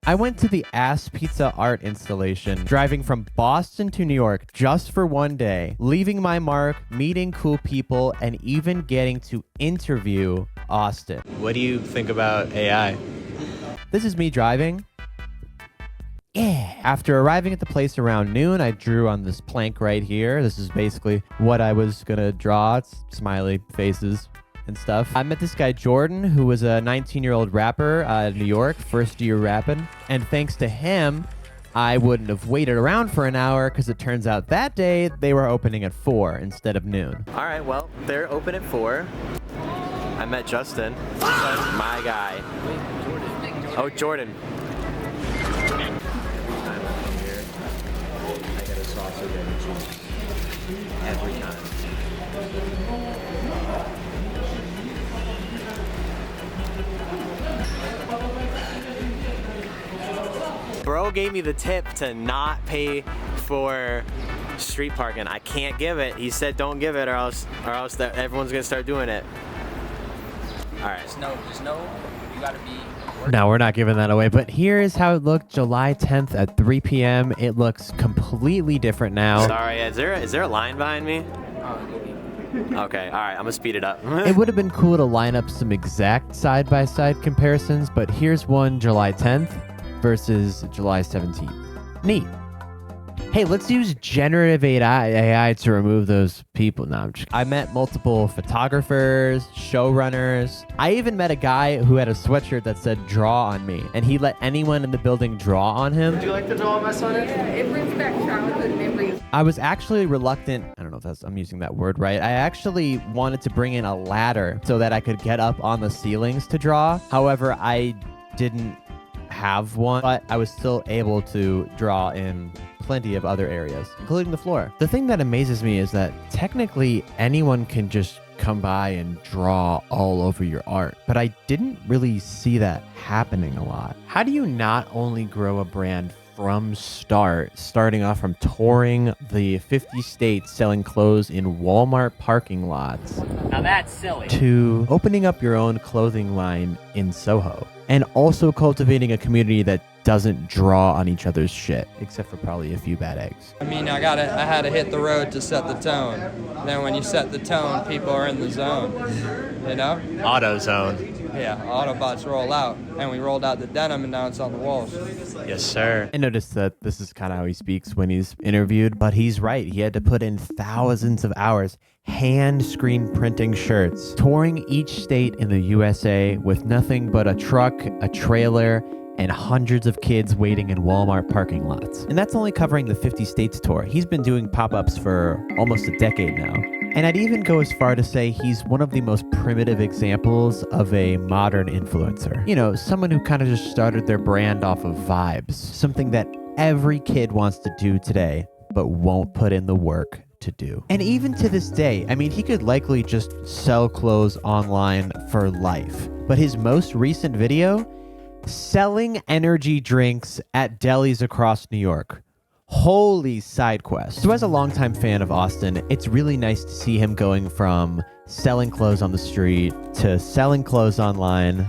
I went to the Asspizza art installation, driving from Boston to New York just for one day, leaving my mark, meeting cool people, and even getting to interview Austin. What do you think about AI? This is me driving. Yeah. After arriving at the place around noon, I drew on this plank right here. This is basically what I was gonna draw. It's smiley faces and stuff. I met this guy Jordan, who was a 19-year-old rapper in New York, first year rapping. And thanks to him, I wouldn't have waited around for an hour because it turns out that day they were opening at 4 instead of noon. All right, well, they're open at 4. I met Justin, my guy. Oh, Jordan. Every time. Bro gave me the tip to not pay for street parking. I can't give it. He said don't give it or else that everyone's gonna start doing it. All right. Just know you gotta be. No, we're not giving that away, but here is how it looked July 10th at 3 p.m. It looks completely different now. Sorry, is there a line behind me? Okay, all right, I'm gonna speed it up. It would have been cool to line up some exact side-by-side comparisons, but here's one July 10th versus July 17th. Neat. Hey, let's use generative AI to remove those people. No, I met multiple photographers, showrunners. I even met a guy who had a sweatshirt that said draw on me, and he let anyone in the building draw on him. Would you like to draw on my sweater? Yeah, it brings back childhood memories. I was actually reluctant. I don't know if I'm using that word right. I actually wanted to bring in a ladder so that I could get up on the ceilings to draw. However, I didn't have one, but I was still able to draw in plenty of other areas, including the floor. The thing that amazes me is that technically anyone can just come by and draw all over your art, but I didn't really see that happening a lot. How do you not only grow a brand from starting off from touring the 50 states selling clothes in Walmart parking lots, Now that's silly. to opening up your own clothing line in Soho, and also cultivating a community that doesn't draw on each other's shit, except for probably a few bad eggs. I mean, I had to hit the road to set the tone. Then when you set the tone, people are in the zone, you know? AutoZone. Yeah, Autobots roll out, and we rolled out the denim, and now it's on the walls. Yes, sir. I noticed that this is kind of how he speaks when he's interviewed, but he's right. He had to put in thousands of hours hand screen printing shirts, touring each state in the USA with nothing but a truck, a trailer, and hundreds of kids waiting in Walmart parking lots. And that's only covering the 50 states tour. He's been doing pop-ups for almost a decade now. And I'd even go as far to say he's one of the most primitive examples of a modern influencer. You know, someone who kind of just started their brand off of vibes. Something that every kid wants to do today, but won't put in the work to do. And even to this day, I mean, he could likely just sell clothes online for life. But his most recent video, selling energy drinks at delis across New York. Holy side quest. So as a longtime fan of Austin, it's really nice to see him going from selling clothes on the street to selling clothes online.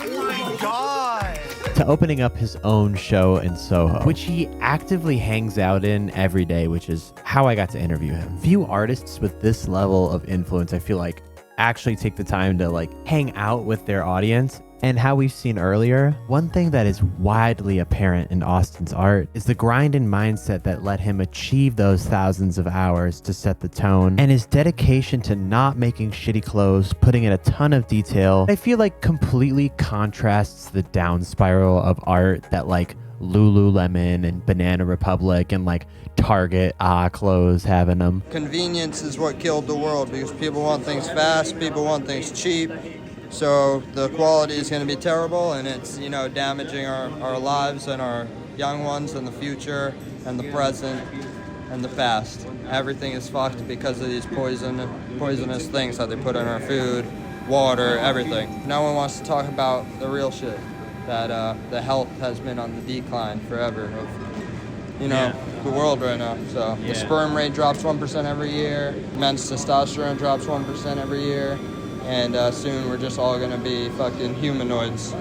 Oh my god! To opening up his own show in Soho, which he actively hangs out in every day, which is how I got to interview him. Few artists with this level of influence, I feel like, actually take the time to hang out with their audience. And how we've seen earlier, one thing that is widely apparent in Austin's art is the grind and mindset that let him achieve those thousands of hours to set the tone, and his dedication to not making shitty clothes, putting in a ton of detail. I feel like completely contrasts the down spiral of art that Lululemon and Banana Republic and Target clothes have in them. Convenience is what killed the world because people want things fast, people want things cheap. So the quality is going to be terrible, and it's, damaging our lives and our young ones and the future and the present and the past. Everything is fucked because of these poisonous things that they put in our food, water, everything. No one wants to talk about the real shit, that the health has been on the decline forever of, the world right now. So the sperm rate drops 1% every year, men's testosterone drops 1% every year. And soon we're just all gonna be fucking humanoids.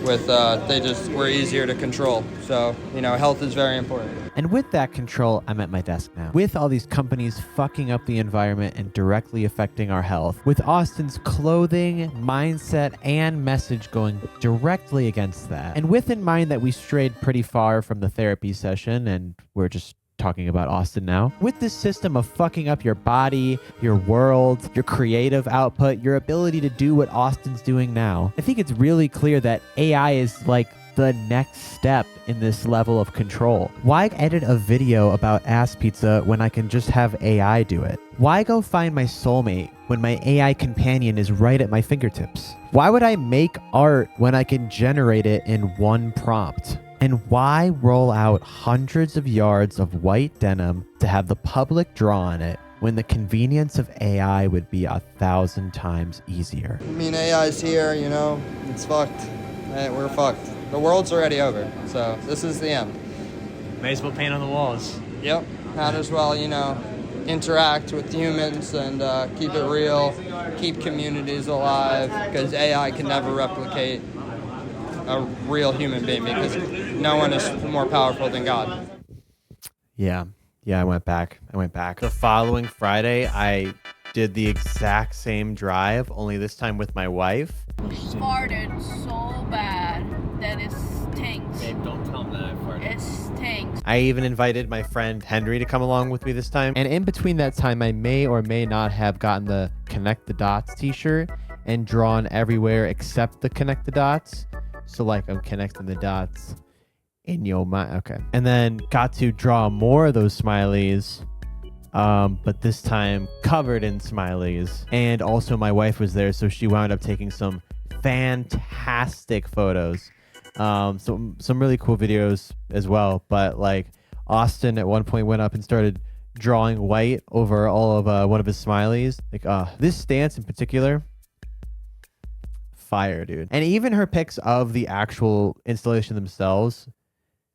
they just were easier to control. So, you know, health is very important. And with that control, I'm at my desk now. With all these companies fucking up the environment and directly affecting our health, with Austin's clothing, mindset, and message going directly against that, and with in mind that we strayed pretty far from the therapy session and we're just talking about Austin now, with this system of fucking up your body, your world, your creative output, your ability to do what Austin's doing now, I think it's really clear that AI is like the next step in this level of control. Why edit a video about Asspizza when I can just have AI do it? Why go find my soulmate when my AI companion is right at my fingertips? Why would I make art when I can generate it in one prompt? And why roll out hundreds of yards of white denim to have the public draw on it when the convenience of AI would be 1,000 times easier? I mean, AI's here, you know, it's fucked. We're fucked. The world's already over, so this is the end. May as well paint on the walls. Yep. Might as well, you know, interact with humans and keep it real, keep communities alive, because AI can never replicate a real human being because no one is more powerful than God. Yeah, I went back. The following Friday, I did the exact same drive, only this time with my wife. Farted so bad that it stinks. Babe, don't tell him that I farted. It stinks. I even invited my friend Henry to come along with me this time. And in between that time, I may or may not have gotten the Connect the Dots t-shirt and drawn everywhere except the Connect the Dots. So like I'm connecting the dots in your mind. Okay. And then got to draw more of those smileys, but this time covered in smileys. And also my wife was there, so she wound up taking some fantastic photos. Some really cool videos as well. But like Austin at one point went up and started drawing white over all of one of his smileys. Like this stance in particular, fire, dude. And even her pics of the actual installation themselves,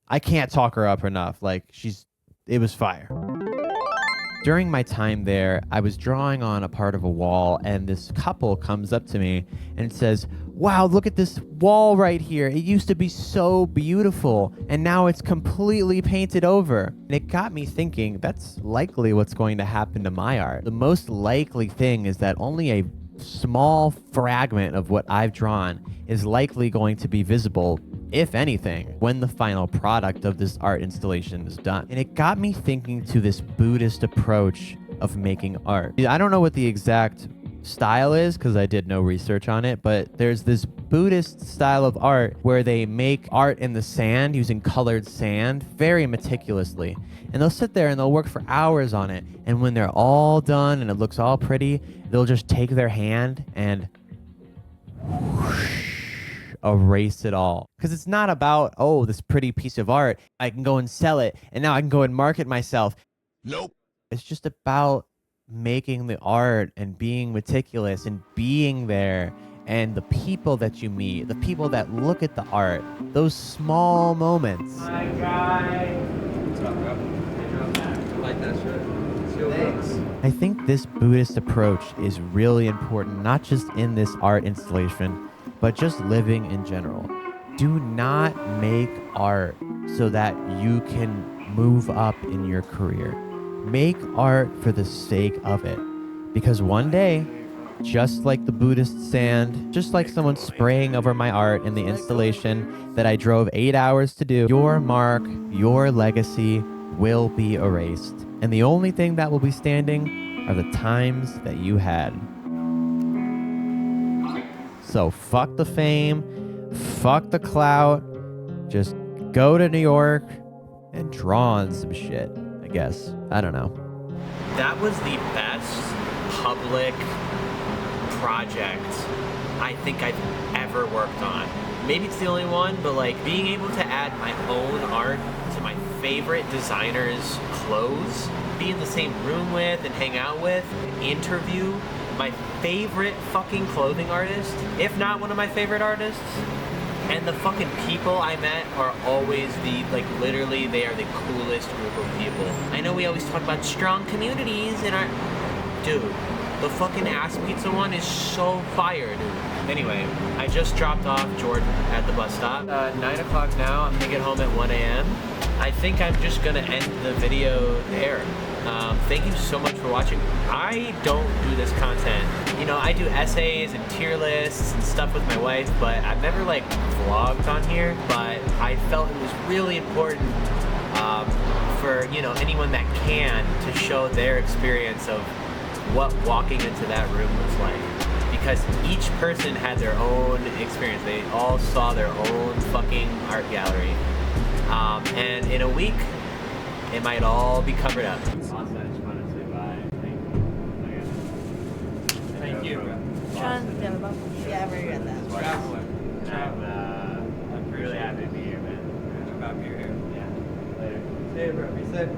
I can't talk her up enough. Like it was fire. During my time there, I was drawing on a part of a wall and this couple comes up to me and says, "Wow, look at this wall right here. It used to be so beautiful and now it's completely painted over." And it got me thinking, that's likely what's going to happen to my art. The most likely thing is that only a small fragment of what I've drawn is likely going to be visible, if anything, when the final product of this art installation is done. And it got me thinking to this Buddhist approach of making art. I don't know what the exact style is because I did no research on it, but there's this Buddhist style of art where they make art in the sand using colored sand very meticulously. And they'll sit there and they'll work for hours on it. And when they're all done and it looks all pretty, they'll just take their hand and whoosh, erase it all. Because it's not about, oh, this pretty piece of art, I can go and sell it, and now I can go and market myself. Nope. It's just about making the art and being meticulous and being there, and the people that you meet, the people that look at the art, those small moments. Hi, guy. What's up, bro? I like that shirt. Thanks. I think this Buddhist approach is really important, not just in this art installation, but just living in general. Do not make art so that you can move up in your career. Make art for the sake of it. Because one day, just like the Buddhist sand, just like someone spraying over my art in the installation that I drove 8 hours to do, your mark, your legacy will be erased. And the only thing that will be standing are the times that you had. So fuck the fame, fuck the clout, just go to New York and draw on some shit, I guess. I don't know. That was the best public project I think I've ever worked on. Maybe it's the only one, but like being able to add my own art to my favorite designer's clothes, be in the same room with and hang out with, interview my favorite fucking clothing artist, if not one of my favorite artists. And the fucking people I met are always literally they are the coolest group of people. I know we always talk about strong communities and dude, the fucking Asspizza one is so fire, dude. Anyway, I just dropped off Jordan at the bus stop. 9 o'clock now. I'm gonna get home at 1 a.m. I think I'm just gonna end the video there. Thank you so much for watching. I don't do this content. You know, I do essays and tier lists and stuff with my wife, but I've never like vlogged on here. But I felt it was really important for, you know, anyone that can to show their experience of what walking into that room was like. Because each person had their own experience. They all saw their own fucking art gallery. And in a week, it might all be covered up. Awesome, I just wanted to say bye. Thank you. Yeah, very good. I'm really happy to be here, man. I'm happy you're here. Yeah. Later. See you, bro. Be safe.